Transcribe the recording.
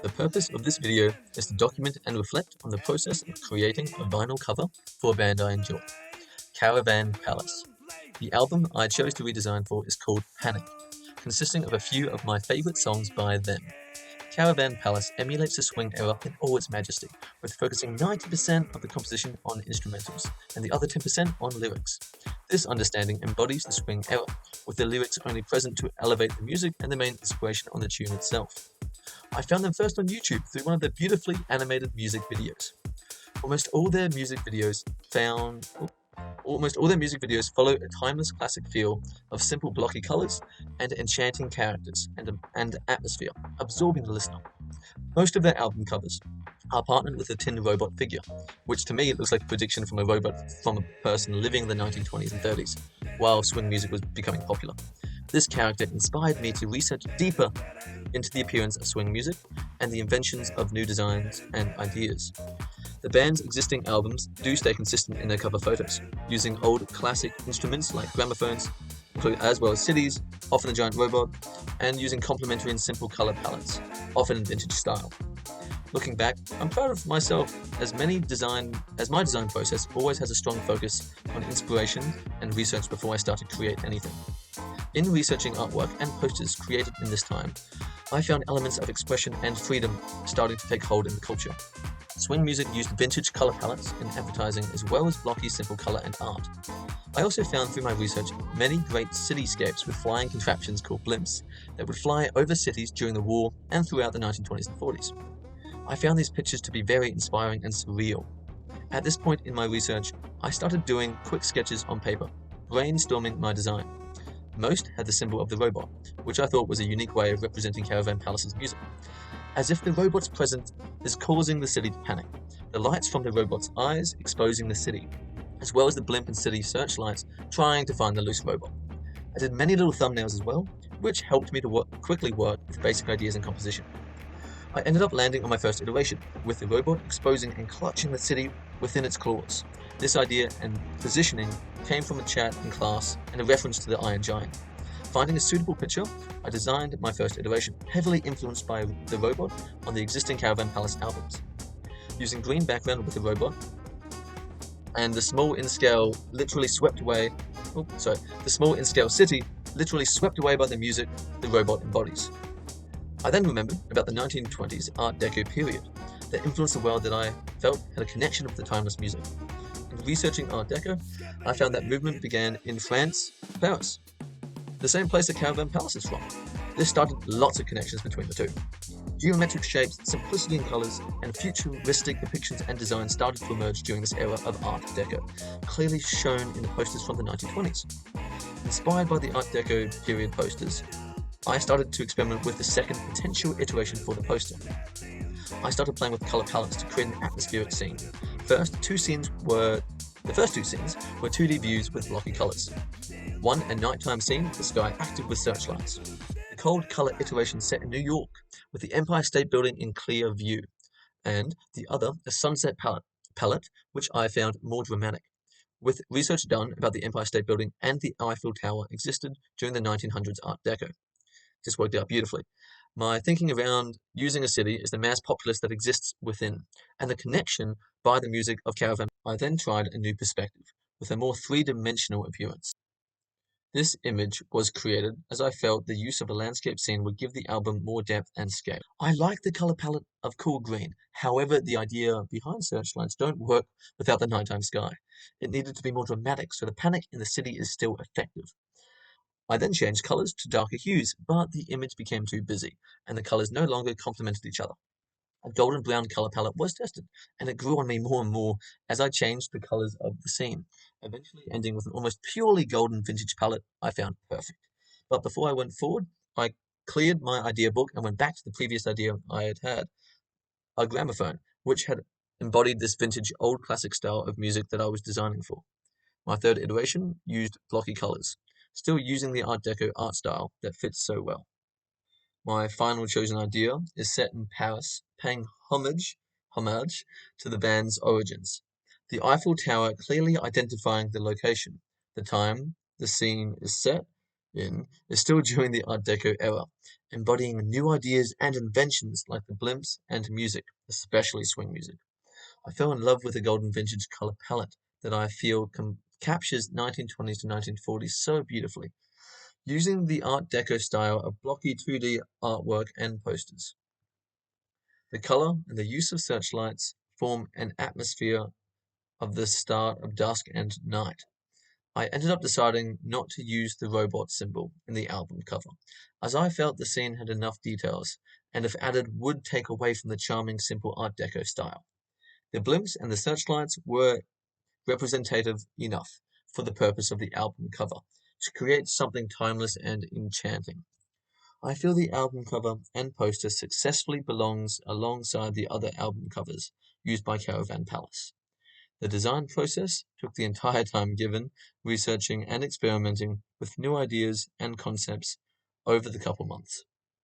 The purpose of this video is to document and reflect on the process of creating a vinyl cover for a band I enjoy, Caravan Palace. The album I chose to redesign for is called Panic, consisting of a few of my favourite songs by them. Caravan Palace emulates the swing era in all its majesty, with focusing 90% of the composition on instrumentals and the other 10% on lyrics. This understanding embodies the swing era, with the lyrics only present to elevate the music and the main inspiration on the tune itself. I found them first on YouTube through one of their beautifully animated music videos. Almost all their music videos found Almost all their music videos follow a timeless classic feel of simple blocky colors and enchanting characters and atmosphere, absorbing the listener. Most of their album covers are partnered with a tin robot figure, which to me looks like a prediction from a robot from a person living in the 1920s and 30s, while swing music was becoming popular. This character inspired me to research deeper into the appearance of swing music and the inventions of new designs and ideas. The band's existing albums do stay consistent in their cover photos, using old classic instruments like gramophones, as well as cities, often a giant robot, and using complementary and simple color palettes, often in vintage style. Looking back, I'm proud of myself as my design process always has a strong focus on inspiration and research before I start to create anything. In researching artwork and posters created in this time, I found elements of expression and freedom starting to take hold in the culture. Swing music used vintage color palettes in advertising as well as blocky simple color and art. I also found through my research many great cityscapes with flying contraptions called blimps that would fly over cities during the war and throughout the 1920s and 40s. I found these pictures to be very inspiring and surreal. At this point in my research, I started doing quick sketches on paper, brainstorming my design. Most had the symbol of the robot, which I thought was a unique way of representing Caravan Palace's music. As if the robot's presence is causing the city to panic, the lights from the robot's eyes exposing the city, as well as the blimp and city searchlights trying to find the loose robot. I did many little thumbnails as well, which helped me to quickly work with basic ideas and composition. I ended up landing on my first iteration, with the robot exposing and clutching the city within its claws. This idea and positioning came from a chat in class and a reference to the Iron Giant. Finding a suitable picture, I designed my first iteration, heavily influenced by the robot on the existing Caravan Palace albums. Using green background with the robot, and the small in-scale city literally swept away by the music the robot embodies. I then remembered about the 1920s Art Deco period that influenced the world that I felt had a connection with the timeless music. In researching Art Deco, I found that movement began in France, Paris, the same place that Caravan Palace is from. This started lots of connections between the two. Geometric shapes, simplicity in colours, and futuristic depictions and designs started to emerge during this era of Art Deco, clearly shown in the posters from the 1920s. Inspired by the Art Deco period posters, I started to experiment with the second potential iteration for the poster. I started playing with colour palettes to create an atmospheric scene. The first two scenes were 2D views with blocky colours. One, a nighttime scene, the sky active with searchlights. The cold colour iteration set in New York, with the Empire State Building in clear view. And the other, a sunset palette, which I found more dramatic. With research done about the Empire State Building and the Eiffel Tower existed during the 1900s Art Deco. Just worked out beautifully. My thinking around using a city is the mass populace that exists within, and the connection by the music of Caravan. I then tried a new perspective, with a more three-dimensional appearance. This image was created as I felt the use of a landscape scene would give the album more depth and scale. I like the color palette of cool green, however the idea behind searchlights don't work without the nighttime sky. It needed to be more dramatic so the panic in the city is still effective. I then changed colors to darker hues, but the image became too busy, and the colors no longer complemented each other. A golden brown color palette was tested, and it grew on me more and more as I changed the colors of the scene, eventually ending with an almost purely golden vintage palette I found perfect. But before I went forward, I cleared my idea book and went back to the previous idea I had, a gramophone, which had embodied this vintage old classic style of music that I was designing for. My third iteration used blocky colors, still using the Art Deco art style that fits so well. My final chosen idea is set in Paris, paying homage to the band's origins. The Eiffel Tower clearly identifying the location. The time the scene is set in is still during the Art Deco era, embodying new ideas and inventions like the blimps and music, especially swing music. I fell in love with the golden vintage color palette that I feel captures 1920s to 1940s so beautifully, using the Art Deco style of blocky 2D artwork and posters. The color and the use of searchlights form an atmosphere of the start of dusk and night. I ended up deciding not to use the robot symbol in the album cover, as I felt the scene had enough details, and if added would take away from the charming simple Art Deco style. The blimps and the searchlights were representative enough for the purpose of the album cover, to create something timeless and enchanting. I feel the album cover and poster successfully belongs alongside the other album covers used by Caravan Palace. The design process took the entire time given researching and experimenting with new ideas and concepts over the couple months.